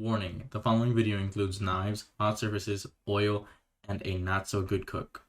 Warning, the following video includes knives, hot surfaces, oil, and a not so good cook.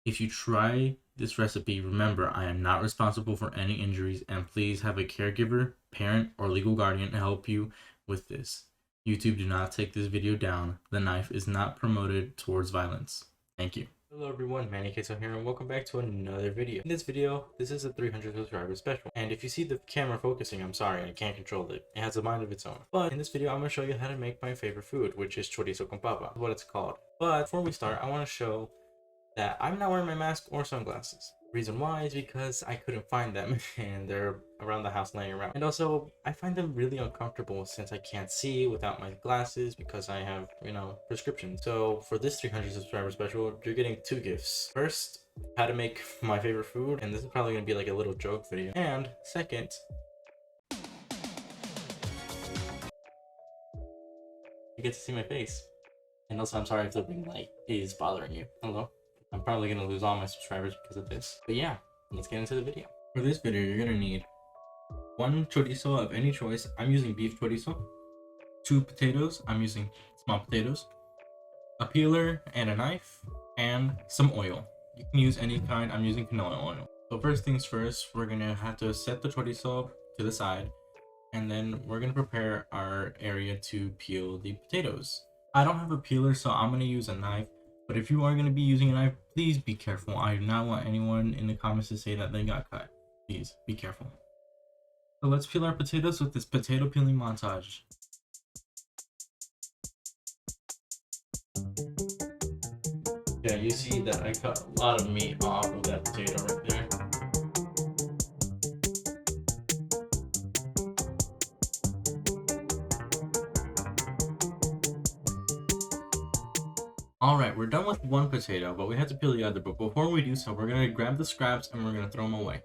If you try this recipe, remember I am not responsible for any injuries, and please have a caregiver, parent, or legal guardian to help you with this. YouTube, do not take this video down. The knife is not promoted towards violence. Thank you. Hello everyone, MannyQUESO here, and welcome back to another video. In this video, this is a 300 subscriber special, and if you see the camera focusing, I'm sorry, I can't control it. It has a mind of its own. But in this video, I'm going to show you how to make my favorite food, which is chorizo con papa, what it's called. But before we start, I want to show that I'm not wearing my mask or sunglasses. Reason why is because I couldn't find them and they're around the house laying around. And also, I find them really uncomfortable since I can't see without my glasses because I have, prescriptions. So for this 300 subscriber special, you're getting two gifts. First, how to make my favorite food, and this is probably gonna be like a little joke video. And second, you get to see my face. And also, I'm sorry if the ring light is bothering you. Hello? I'm probably gonna lose all my subscribers because of this. But yeah, let's get into the video. For this video, you're gonna need one chorizo of any choice. I'm using beef chorizo. 2 potatoes. I'm using small potatoes. A peeler and a knife, and some oil. You can use any kind. I'm using canola oil. So first things first, we're gonna have to set the chorizo to the side, and then we're gonna prepare our area to peel the potatoes. I don't have a peeler, so I'm gonna use a knife. But if you are going to be using a knife, please be careful. I do not want anyone in the comments to say that they got cut. Please be careful. So let's peel our potatoes with this potato peeling montage. Yeah, you see that I cut a lot of meat off of that potato right there. Alright, we're done with one potato, but we have to peel the other. But before we do so, we're going to grab the scraps and we're going to throw them away.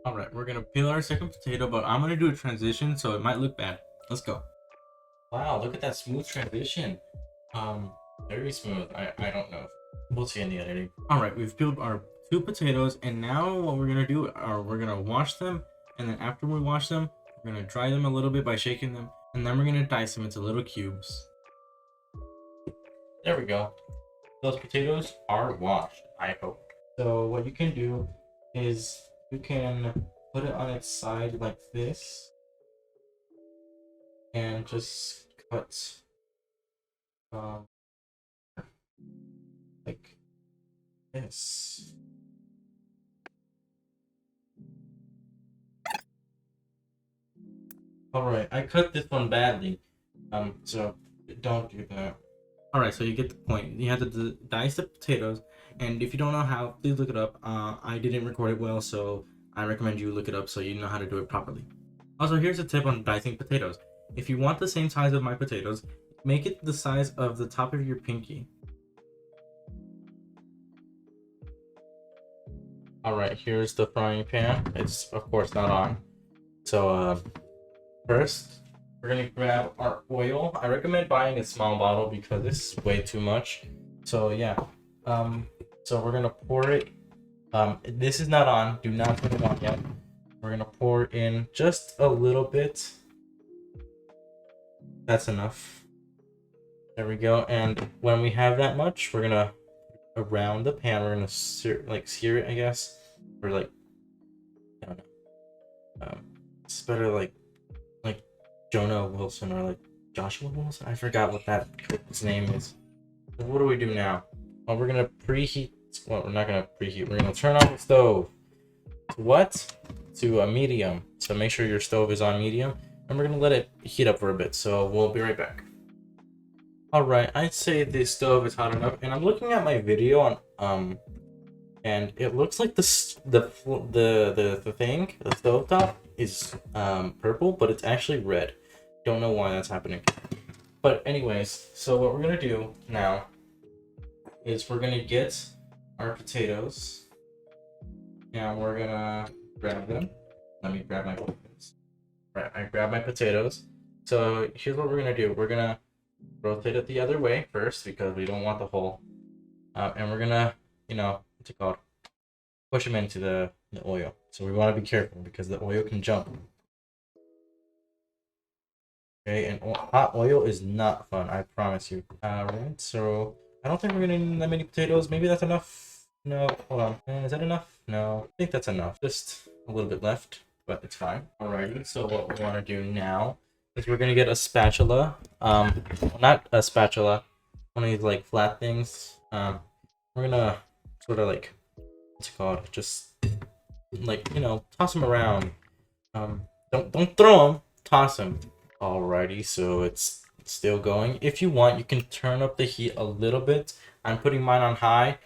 Alright, we're going to peel our second potato, but I'm going to do a transition, so it might look bad. Let's go. Wow, look at that smooth transition. Very smooth. I don't know. We'll see in the editing. Alright, we've peeled our 2 potatoes, and now what we're going to do are we're going to wash them, and then after we wash them, we're going to dry them a little bit by shaking them, and then we're going to dice them into little cubes. There we go. Those potatoes are washed, I hope. So what you can do is you can put it on its side like this and just cut like this. Alright, I cut this one badly, so don't do that. Alright, so you get the point. You have to dice the potatoes, and if you don't know how, please look it up. I didn't record it well, so I recommend you look it up so you know how to do it properly. Also, here's a tip on dicing potatoes. If you want the same size of my potatoes, make it the size of the top of your pinky. Alright, here's the frying pan. It's, of course, not on. So, first, we're gonna grab our oil. I recommend buying a small bottle because this is way too much. So yeah, so we're gonna pour it. This is not on. Do not put it on yet. We're gonna pour in just a little bit. That's enough. There we go. And when we have that much, we're gonna around the pan. We're gonna sear it, I guess, or like I don't know. It's better like Jonah Wilson or like Joshua Wilson. I forgot what that his name is. What do we do now? Well, we're gonna preheat. Well, we're not gonna preheat. We're gonna turn on the stove. To what? To a medium. So make sure your stove is on medium, and we're gonna let it heat up for a bit. So we'll be right back. All right, I'd say the stove is hot enough, and I'm looking at my video on and it looks like the thing, the stovetop is purple, but it's actually red. Don't know why that's happening. But anyways, so what we're gonna do now is we're gonna get our potatoes and we're gonna grab them. Let me grab my potatoes. Right, I grab my potatoes. So here's what we're gonna do. We're gonna rotate it the other way first because we don't want the hole. And we're gonna, what's it called? Push them into the oil. So we want to be careful because the oil can jump. Okay, and hot oil is not fun, I promise you. Alright, so I don't think we're gonna need that many potatoes. Maybe that's enough. No, hold on. Is that enough? No, I think that's enough. Just a little bit left, but it's fine. Alrighty, so what we want to do now is we're gonna get a spatula. Well, not a spatula, one of these like flat things. We're gonna sort of like, what's it called? Just like, you know, toss them around. Don't throw them, toss them. Alrighty, so it's still going. If you want, you can turn up the heat a little bit. I'm putting mine on high,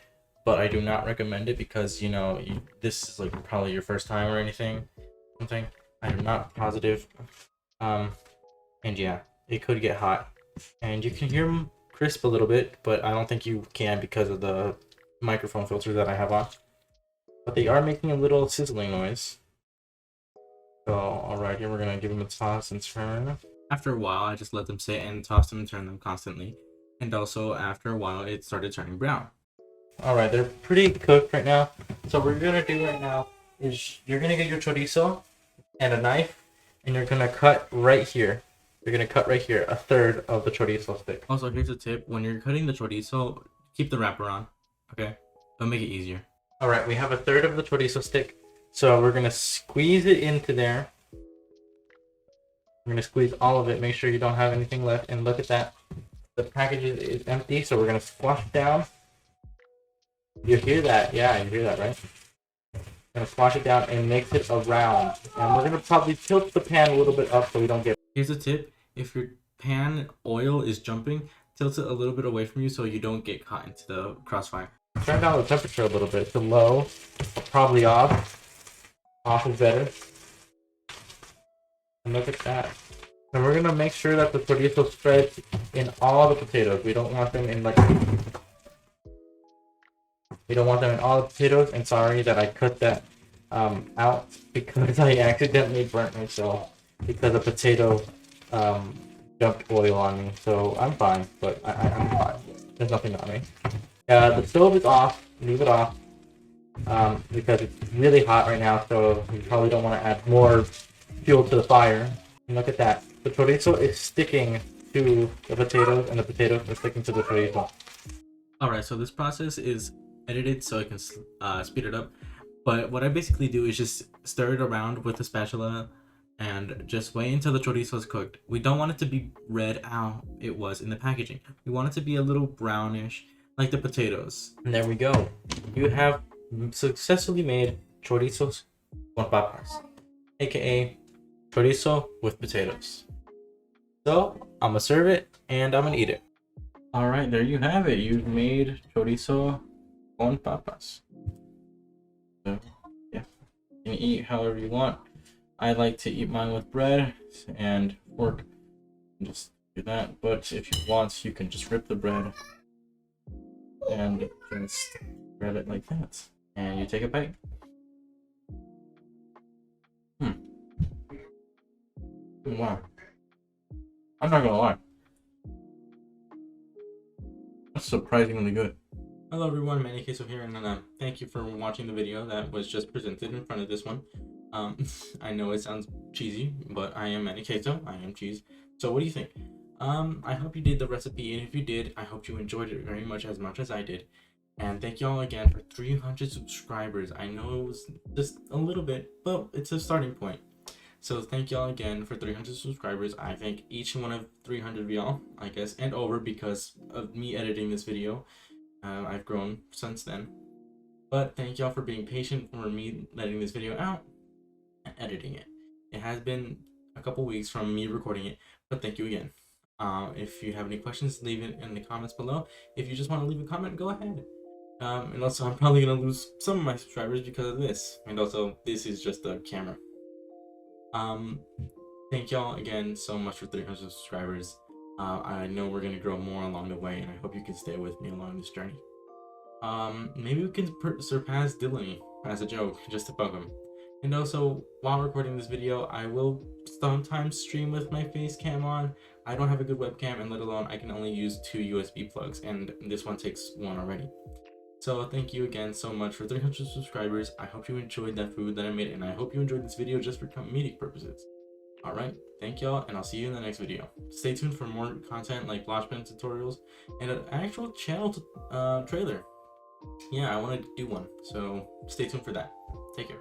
but I do not recommend it because, you know, this is like probably your first time or anything. Something. I'm not positive. And yeah, it could get hot. And you can hear them crisp a little bit, but I don't think you can because of the microphone filter that I have on. But they are making a little sizzling noise. So, alrighty, we're gonna give them a toss and turn. After a while, I just let them sit and toss them and turn them constantly. And also, after a while, it started turning brown. Alright, they're pretty cooked right now. So what we're gonna do right now is you're gonna get your chorizo and a knife, and you're gonna cut right here. You're gonna cut right here, a third of the chorizo stick. Also, here's a tip. When you're cutting the chorizo, keep the wrapper on, okay? It'll make it easier. Alright, we have a third of the chorizo stick. So we're gonna squeeze it into there. We're gonna squeeze all of it. Make sure you don't have anything left. And look at that. The package is empty, so we're gonna squash it down. You hear that? Yeah, you hear that, right? Gonna squash it down and mix it around. And we're gonna probably tilt the pan a little bit up so we don't get... Here's a tip. If your pan oil is jumping, tilt it a little bit away from you so you don't get caught into the crossfire. Turn down the temperature a little bit to low, or probably off. Off is better. And look at that. And we're gonna make sure that the chorizo spreads in all the potatoes. We don't want them in like... We don't want them in all the potatoes. And sorry that I cut that out because I accidentally burnt myself because the potato dumped oil on me. So I'm fine, but I'm fine. There's nothing on me. The stove is off. Leave it off. Because it's really hot right now, so you probably don't want to add more fuel to the fire. And look at that. The chorizo is sticking to the potatoes, and the potatoes are sticking to the chorizo. Alright, so this process is edited so I can speed it up. But what I basically do is just stir it around with a spatula and just wait until the chorizo is cooked. We don't want it to be red how it was in the packaging. We want it to be a little brownish, like the potatoes. And there we go. You have successfully made chorizos con papas, aka chorizo with potatoes. So I'm gonna serve it and I'm gonna eat it. All right, there you have it. You've made chorizo con papas. So yeah, you can eat however you want. I like to eat mine with bread and fork. Just do that. But if you want, you can just rip the bread and just grab it like that. And you take a bite. Wow. I'm not gonna lie. That's surprisingly good. Hello everyone, MannyQUESO here, and thank you for watching the video that was just presented in front of this one. I know it sounds cheesy, but I am MannyQUESO, I am cheese. So what do you think? I hope you did the recipe, and if you did, I hope you enjoyed it very much as I did. And thank y'all again for 300 subscribers. I know it was just a little bit, but it's a starting point. So thank y'all again for 300 subscribers. I thank each one of 300 of y'all, I guess, and over because of me editing this video. I've grown since then. But thank y'all for being patient for me letting this video out and editing it. It has been a couple weeks from me recording it, but thank you again. If you have any questions, leave it in the comments below. If you just want to leave a comment, go ahead. And also, I'm probably going to lose some of my subscribers because of this. And also, this is just the camera. Thank y'all again so much for 300 subscribers. I know we're going to grow more along the way, and I hope you can stay with me along this journey. Maybe we can surpass Dylan as a joke, just to bug him. And also, while recording this video, I will sometimes stream with my face cam on. I don't have a good webcam, and let alone I can only use 2 USB plugs, and this one takes 1 already. So thank you again so much for 300 subscribers. I hope you enjoyed that food that I made, and I hope you enjoyed this video just for comedic purposes. All right, thank y'all, and I'll see you in the next video. Stay tuned for more content like blush pen tutorials and an actual channel trailer. Yeah, I want to do one, so stay tuned for that. Take care.